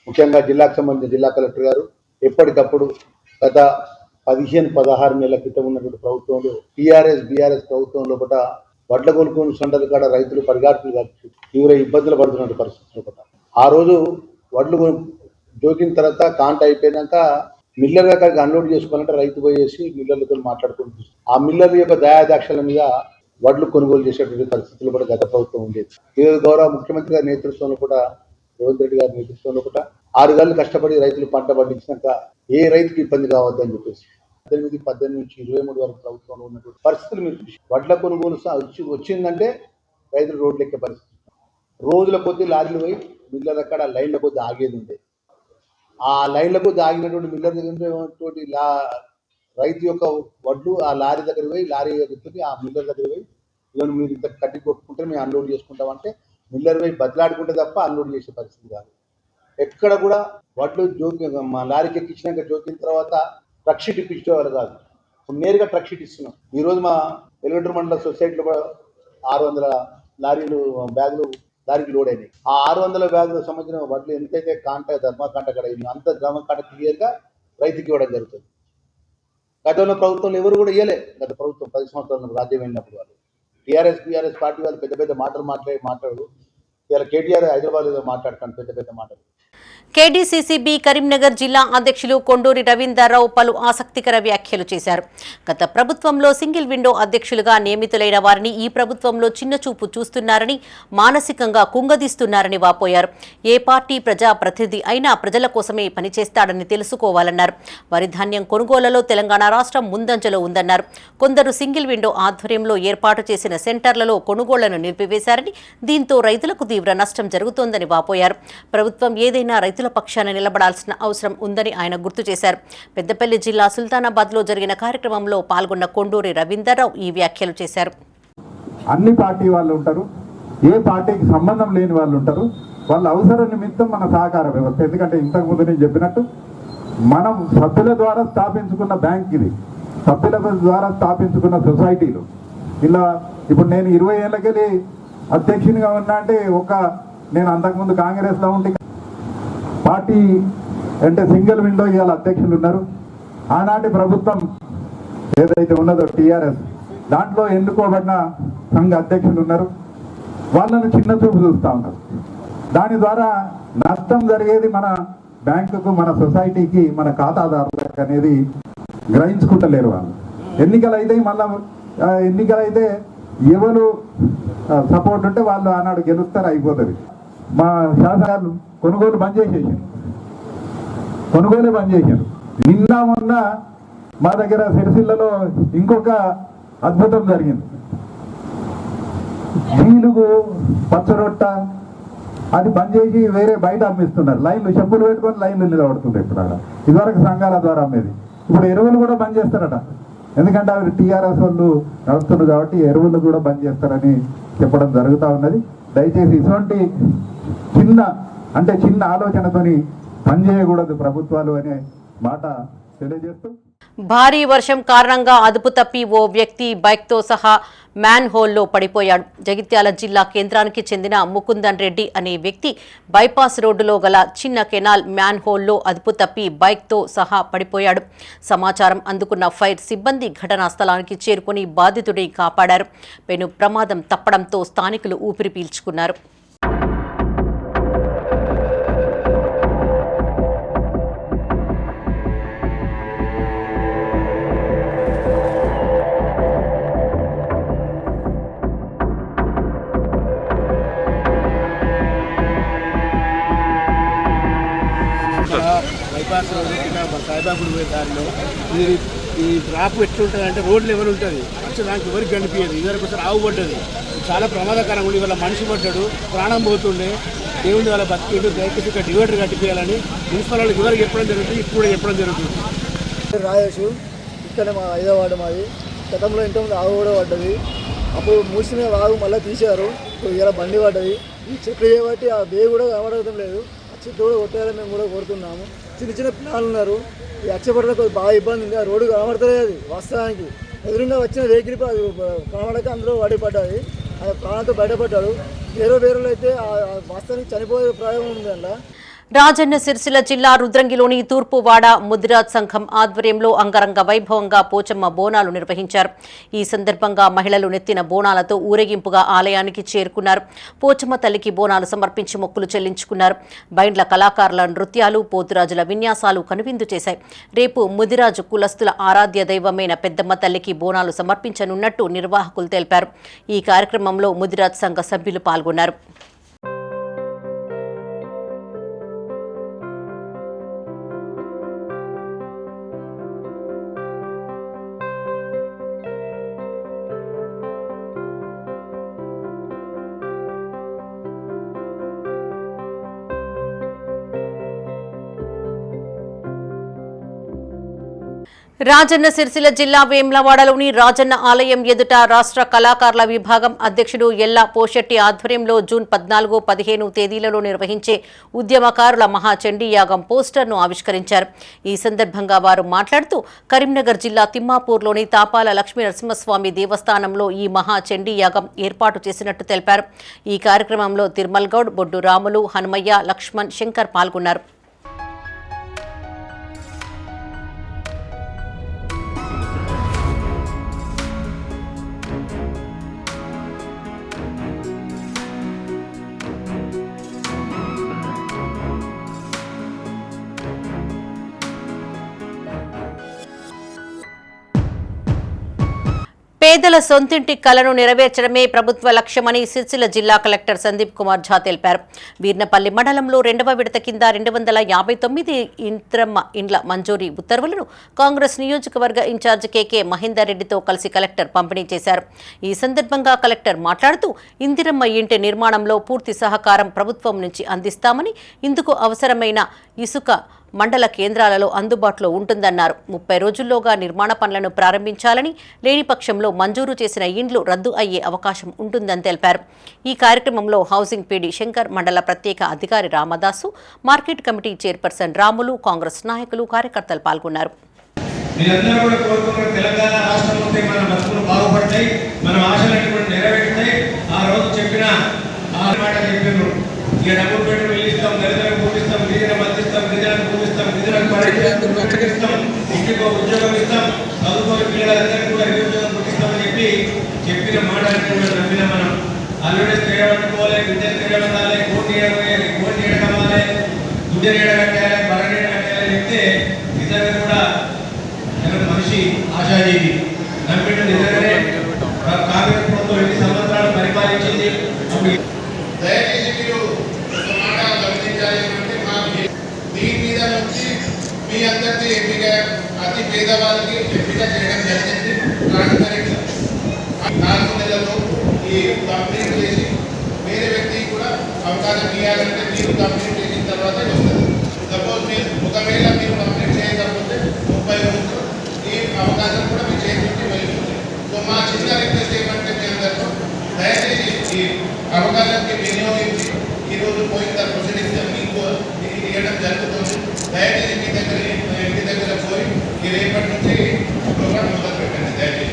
S9: ముఖ్యంగా జిల్లాకు సంబంధించిన జిల్లా కలెక్టర్ గారు ఎప్పటికప్పుడు గత 15-16 నెలల క్రితం ఉన్నటువంటి ప్రభుత్వంలో బీఆర్ఎస్ ప్రభుత్వం లోపల వడ్ల కొనుగోలు సెంటర్ల కాడ రైతులు పరిగాడులు తీవ్ర ఇబ్బందులు పడుతున్న పరిస్థితులు లోపల ఆ రోజు వడ్లు జోకిన తర్వాత కాంట అయిపోయినాక మిల్లర్ దగ్గరికి అన్లోడ్ చేసుకోవాలంటే రైతు పోయేసి మిల్లర్లతో మాట్లాడుకుంటూ ఆ మిల్లర్ యొక్క దయాదాక్షల మీద వడ్లు కొనుగోలు చేసేటువంటి పరిస్థితులు కూడా గత ప్రభుత్వం ఉండేది. ఈరోజు గౌరవ ముఖ్యమంత్రి గారి నేతృత్వంలో కూడా రేవంత్ రెడ్డి గారి నేతృత్వంలో కూడా 6 గంటలు కష్టపడి రైతులు పంట పండించినాక ఏ రైతుకి ఇబ్బంది కావద్దని చెప్పేసి 18 నుంచి 23 వరకు ప్రభుత్వంలో ఉన్నటువంటి పరిస్థితులు మీరు చూసి వడ్ల కొనుగోలు వచ్చిందంటే రైతులు రోడ్లు ఎక్కే పరిస్థితి. రోజుల కొద్దీ లారీలు పోయి మిల్లర్ అక్కడ లైన్ల కొద్దీ ఆగేది ఉండే. ఆ లైన్లకు ఆగినటువంటి మిల్లర్ దగ్గర రైతు యొక్క వడ్లు ఆ లారీ దగ్గర పోయి లారీ దగ్గరికి ఆ మిల్లర్ దగ్గర పోయి ఇవన్నీ మీరు ఇంత కట్టి కొట్టుకుంటే మేము అన్లోడ్ చేసుకుంటామంటే మిల్లర్ పోయి బదిలాడుకుంటే తప్ప అన్లోడ్ చేసే పరిస్థితి కాదు. ఎక్కడ కూడా వడ్లు మా లారీకి ఎక్కించినాక జోకిన తర్వాత ట్రక్ షీట్ ఇప్పించేవారు కాదు. నేరుగా ట్రక్ షీట్ ఇస్తున్నాం. ఈరోజు మా ఎలివేటర్ మండల సొసైటీలో 600 లారీలు బ్యాగులు దానికి లోడ్ అయినాయి. ఆ 600 బ్యాగులకు సంబంధించిన వడ్లు ఎంతైతే ధర్మకాంట కడ అంత ధర్మకాంట క్లియర్గా రైతుకి ఇవ్వడం జరుగుతుంది. గతంలో ప్రభుత్వంలో ఎవరు కూడా ఇవ్వలే. గత ప్రభుత్వం 10 సంవత్సరాలు రాజ్యం వెళ్ళినప్పుడు వాళ్ళు బీఆర్ఎస్ పార్టీ వాళ్ళు పెద్ద మాటలు మాట్లాడు ఇలా కేటీఆర్ హైదరాబాద్ మాట్లాడుతాను పెద్ద మాటలు.
S1: కేడీసీసీబీ కరీంనగర్ జిల్లా అధ్యక్షులు కొండూరి రవీందర్రావు పలు ఆసక్తికర వ్యాఖ్యలు చేశారు. గత ప్రభుత్వంలో సింగిల్ విండో అధ్యక్షులుగా నియమితులైన వారిని ఈ ప్రభుత్వంలో చిన్నచూపు చూస్తున్నారని, మానసికంగా కుంగదీస్తున్నారని వాపోయారు. ఏ పార్టీ ప్రజాప్రతినిధి అయినా ప్రజల కోసమే పనిచేస్తాడని తెలుసుకోవాలన్నారు. వరి ధాన్యం కొనుగోలులో తెలంగాణ రాష్ట్రం ముందంజలో ఉందన్నారు. కొందరు సింగిల్ విండో ఆధ్వర్యంలో ఏర్పాటు చేసిన సెంటర్లలో కొనుగోళ్లను నిలిపివేశారని, దీంతో రైతులకు తీవ్ర నష్టం జరుగుతోందని వాపోయారు. ప్రభుత్వం ఏదైనా రైతుల పక్షాన నిలబడాల్సిన అవసరం ఉందని ఆయన గుర్తు చేశారు. పెద్దపల్లి జిల్లా సుల్తానాబాద్లో జరిగిన కార్యక్రమంలో పాల్గొన్న కొండూరి రవీందర్రావు ఈ వ్యాఖ్యలు చేశారు.
S8: అన్ని పార్టీ వాళ్ళు ఉంటారు, ఏ పార్టీకి సంబంధం లేని వాళ్ళు ఉంటారు. వాళ్ళ అవసరం నిమిత్తం మన సహకార వ్యవస్థ. ఎందుకంటే ఇంతకుముందు నేను చెప్పినట్టు మనం సభ్యుల ద్వారా స్థాపించుకున్న బ్యాంక్ ఇది, సభ్యుల ద్వారా స్థాపించుకున్న సొసైటీలు. ఇలా ఇప్పుడు నేను 20 ఏళ్ళకెళ్ళి అధ్యక్షునిగా ఉన్నా అంటే నేను అంతకుముందు కాంగ్రెస్లో ఉండి పార్టీ అంటే సింగిల్ విండో ఇవాళ అధ్యక్షులు ఉన్నారు. ఆనాటి ప్రభుత్వం ఏదైతే ఉన్నదో టీఆర్ఎస్ దాంట్లో ఎన్నుకోబడిన సంఘ అధ్యక్షులు ఉన్నారు. వాళ్ళను చిన్న చూపు చూస్తూ ఉన్నారు. దాని ద్వారా నష్టం జరిగేది మన బ్యాంకుకు, మన సొసైటీకి, మన ఖాతాదారులకు అనేది గ్రహించుకుంటలేరు వాళ్ళు. ఎన్నికలైతే మళ్ళా ఎన్నికలైతే ఎవరు సపోర్ట్ ఉంటే వాళ్ళు ఆనాడు గెలుస్తారు, అయిపోతుంది. మా శాసనాలు కొనుగోలు బంద్ చేసేసారు, కొనుగోలే బంద్ చేశారు. నిన్న మొన్న మా దగ్గర సిరిసిల్లలో ఇంకొక అద్భుతం జరిగింది. జీలుగు, పచ్చరొట్ట అది బంద్ చేసి వేరే బయట అమ్మిస్తున్నారు. లైన్లు చెప్పులు పెట్టుకొని లైన్లు నిలబడుతుంది. ఇప్పుడు అక్కడ ఇదివరకు సంఘాల ద్వారా అమ్మేది, ఇప్పుడు ఎరువులు కూడా బంద్ చేస్తారట. ఎందుకంటే అవి టీఆర్ఎస్ వాళ్ళు నడుస్తున్నారు కాబట్టి ఎరువులు కూడా బంద్ చేస్తారని చెప్పడం జరుగుతూ ఉన్నది. దయచేసి ఇటువంటి చిన్న ఆలోచనతోని పనిచేయకూడదు ప్రభుత్వాలు అనే మాట తెలియజేస్తూ,
S1: భారీ వర్షం కారణంగా అదుపు తప్పి ఓ వ్యక్తి బైక్తో సహా మ్యాన్ హోల్లో పడిపోయాడు. జగిత్యాల జిల్లా కేంద్రానికి చెందిన ముకుందన్ రెడ్డి అనే వ్యక్తి బైపాస్ రోడ్డులో గల చిన్న కెనాల్ మ్యాన్ హోల్లో అదుపు తప్పి బైక్తో సహా పడిపోయాడు. సమాచారం అందుకున్న ఫైర్ సిబ్బంది ఘటనా స్థలానికి చేరుకుని బాధితుడిని కాపాడారు. పెను ప్రమాదం తప్పడంతో స్థానికులు ఊపిరి పీల్చుకున్నారు.
S10: బైపాస్ సాయిబాబుడు పోయే దారిలో ఈ డ్రాప్ ఎట్లుంటుంది, రోడ్ లెవెల్ ఉంటుంది. అసలు దానికి ఎవరికి కనిపించదు. ఇదివరకు ఒకసారి ఆవు పడ్డది, చాలా ప్రమాదకరంగా ఉండి వాళ్ళ మనిషి పడ్డాడు, ప్రాణం పోతుండే. దేవుడి వాళ్ళ బతికేడు, దయచేసి ఇక్కడ డివైడర్ కట్టిపోయాలని మున్సిపల్ వాళ్ళకి ఎవరికి చెప్పడం జరుగుతుంది, ఇప్పుడు కూడా చెప్పడం జరుగుతుంది.
S11: రాయేషు ఇక్కడ మా 5వ వార్డు మాది. గతంలో ఇంతకుముందు ఆవు కూడా పడ్డది. అప్పుడు మూసిన ఆవు మళ్ళీ తీశారు. ఇప్పుడు ఇలా బండి పడ్డది. ఈ చెట్లు చేయబట్టి ఆ బే కూడా కనబడటం లేదు. చెట్టు కూడా కొట్టేయాలని మేము కూడా కోరుతున్నాము. చిన్న పిల్లలు ఉన్నారు. ఈ అచ్చపడలకు బాగా ఇబ్బంది ఉంది. ఆ రోడ్డు కనబడతలేదు. అది వాస్తవానికి ఎదురుగా వచ్చిన వెహికల్ కనబడక అందులో పడ్డది. ఆ ప్రాణంతో బయటపడ్డాడు. వేరేలు అయితే వాస్తవానికి చనిపోయే ప్రాయం ఉంది అందులో.
S1: రాజన్న సిరిసిల్ల జిల్లా రుద్రంగిలోని తూర్పువాడ ముదిరాజ్ సంఘం ఆధ్వర్యంలో అంగరంగ వైభవంగా పోచమ్మ బోనాలు నిర్వహించారు. ఈ సందర్భంగా మహిళలు నెత్తిన బోనాలతో ఊరేగింపుగా ఆలయానికి చేరుకున్నారు. పోచమ్మ తల్లికి బోనాలు సమర్పించి మొక్కులు చెల్లించుకున్నారు. బైండ్ల కళాకారుల నృత్యాలు, పోతురాజుల విన్యాసాలు కనువిందు చేశాయి. రేపు ముదిరాజు కులస్తుల ఆరాధ్య దైవమైన పెద్దమ్మ తల్లికి బోనాలు సమర్పించనున్నట్టు నిర్వాహకులు తెలిపారు. ఈ కార్యక్రమంలో ముదిరాజ్ సంఘ సభ్యులు పాల్గొన్నారు. రాజన్న సిరిసిల్ల జిల్లా వేములవాడలోని రాజన్న ఆలయం ఎదుట రాష్ట్ర కళాకారుల విభాగం అధ్యక్షుడు ఎల్లా పోషెట్టి ఆధ్వర్యంలో జూన్ 14, 15 తేదీలలో నిర్వహించే ఉద్యమకారుల మహాచండీ యాగం పోస్టర్ను ఆవిష్కరించారు. ఈ సందర్భంగా వారు మాట్లాడుతూ కరీంనగర్ జిల్లా తిమ్మాపూర్లోని తాపాల లక్ష్మీ నరసింహస్వామి దేవస్థానంలో ఈ మహాచండీ యాగం ఏర్పాటు చేసినట్టు తెలిపారు. ఈ కార్యక్రమంలో తిరుమల్ గౌడ్, బొడ్డు రాములు, హనుమయ్య, లక్ష్మణ్, శంకర్ పాల్గొన్నారు. పేదల సొంతింటి కలను నెరవేర్చడమే ప్రభుత్వ లక్ష్యమని సిరిసిల్ల జిల్లా కలెక్టర్ సందీప్ కుమార్ ఝా తెలిపారు. వీర్నపల్లి మండలంలో 2వ విడత కింద 259 ఇంద్రమ్మ ఇండ్ల మంజూరీ ఉత్తర్వులను కాంగ్రెస్ నియోజకవర్గ ఇన్ఛార్జ్ కేకే మహేందర్ రెడ్డితో కలిసి కలెక్టర్ పంపిణీ చేశారు. ఈ సందర్భంగా కలెక్టర్ మాట్లాడుతూ ఇందిరమ్మ ఇంటి నిర్మాణంలో పూర్తి సహకారం ప్రభుత్వం నుంచి అందిస్తామని, ఇందుకు అవసరమైన ఇసుక మండల కేంద్రాలలో అందుబాటులో ఉంటుందన్నారు. 30 రోజుల్లోగా నిర్మాణ పనులను ప్రారంభించాలని, లేని పక్షంలో మంజూరు చేసిన ఇండ్లు రద్దు అయ్యే అవకాశం ఉంటుందని తెలిపారు. ఈ కార్యక్రమంలో హౌసింగ్ పీడీ శంకర్, మండల ప్రత్యేక అధికారి Ramadasu, market committee chairperson Ramulu, Congress నాయకులు, కార్యకర్తలు పాల్గొన్నారు.
S12: ఇంటికో ఉద్యోగం ఇస్తాం, చదువుకోని పిల్లలందరికీ కూడా ఉద్యోగం పుట్టిస్తామని చెప్పిన మాట నమ్మిన మనం అల్లుడే తిరగబట్టుకోవాలి, విద్య తిరగబడాలి, కోటి ఏడవాలి, గుడ్డ ఏడగట్టాలి, వ్యక్తే నిజంగా కూడా మనిషి ఆశాజీవి. నమ్మిన నిజంగానే కాంగ్రెస్ ప్రభుత్వం ఎన్ని సంవత్సరాలు పరిపాలించింది.
S6: దయచేసి మీరు ఒక మాట గమనించాలి. దీని మీద నుంచి మీ అందరికీ ఎంపిక అతి పేదవాళ్ళకి ఎంపిక చేయడం జరిగింది. 4 నెలల్లో ఈ కంప్లీట్ చేసి వేరే వ్యక్తికి కూడా అవకాశం ఇవ్వాలంటే మీరు కంప్లీట్ చేసిన తర్వాత వస్తుంది. సపోజ్ మీరు ఒకవేళ మీరు కంప్లీట్ చేయకపోతే 30 రోజులు ఈ అవకాశం కూడా మీ చేతి నుంచి వెళ్తుంది. సో మా చిన్న రిక్వెస్ట్ ఏమంటే మీ అందరితో దయచేసి ఈ అవకాశానికి వినియోగించి ఈరోజు పోయిన ప్రొసీడింగ్స్ మీకు ఇవ్వడం జరుగుతుంది. దయచేసి మీ దగ్గర పోయి ఈ రేపటి నుంచి ప్రోగ్రామ్ మొదలు పెట్టండి దయచేసి.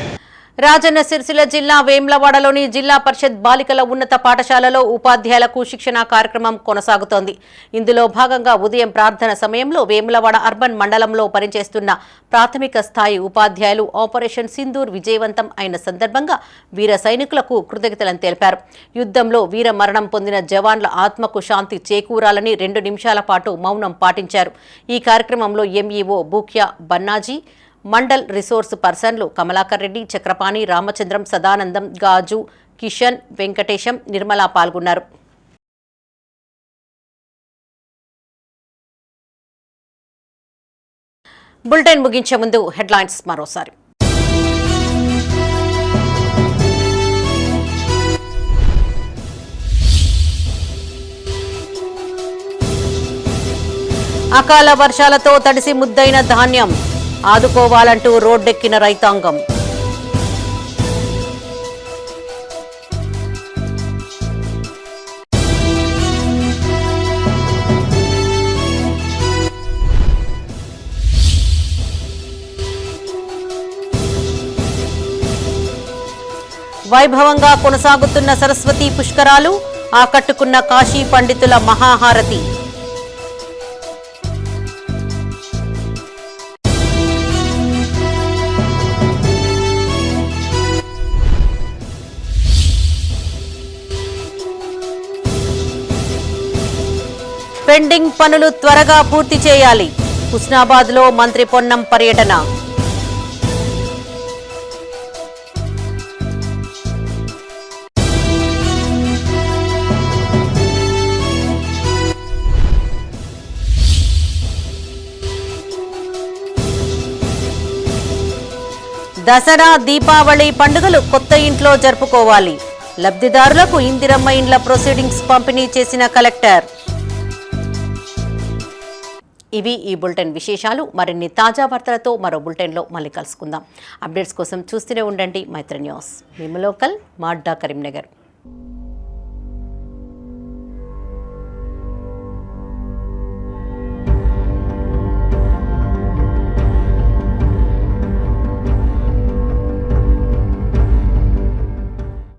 S1: రాజన్న సిరిసిల్ల జిల్లా వేములవాడలోని జిల్లా పరిషత్ బాలికల ఉన్నత పాఠశాలలో ఉపాధ్యాయులకు శిక్షణ కార్యక్రమం కొనసాగుతోంది. ఇందులో భాగంగా ఉదయం ప్రార్థన సమయంలో వేములవాడ అర్బన్ మండలంలో పనిచేస్తున్న ప్రాథమిక స్థాయి ఉపాధ్యాయులు ఆపరేషన్ సింధూర్ విజయవంతం అయిన సందర్భంగా వీర సైనికులకు కృతజ్ఞతలను తెలిపారు. యుద్ధంలో వీర మరణం పొందిన జవాన్ల ఆత్మకు శాంతి చేకూరాలని 2 నిమిషాల పాటు మౌనం పాటించారు. ఈ కార్యక్రమంలో ఎంఈఓ బూక్యా బన్నాజీ, మండల్ రిసోర్స్ పర్సన్లు కమలాకర్ రెడ్డి, చక్రపాణి, రామచంద్రం, సదానందం, గాజు, కిషన్, వెంకటేశం, నిర్మల పాల్గొన్నారు. బులెటిన్ ముగించే ముందు హెడ్లైన్స్ మరోసారి. అకాల వర్షాలతో తడిసి ముద్దైన ధాన్యం ఆదుకోవాలంటూ రోడ్డెక్కిన రైతాంగం. వైభవంగా కొనసాగుతున్న సరస్వతి పుష్కరాలు, ఆకట్టుకున్న కాశీ పండితుల మహాహారతి. పెండింగ్ పనులు త్వరగా పూర్తి చేయాలి. హుస్నాబాద్లో మంత్రి పొన్నం పర్యటన. దసరా, దీపావళి పండుగలు కొత్త ఇంట్లో జరుపుకోవాలి. లబ్ధిదారులకు ఇందిరమ్మ ఇండ్ల ప్రొసీడింగ్స్ పంపిణీ చేసిన కలెక్టర్. ఇవి ఈ బులెటిన్ విశేషాలు. మరిన్ని తాజా వార్తలతో మరో బులెటిన్లో మళ్ళీ కలుసుకుందాం. అప్డేట్స్ కోసం చూస్తూనే ఉండండి మైత్రి న్యూస్. మేము లోకల్, మాడ్డా, కరీంనగర్.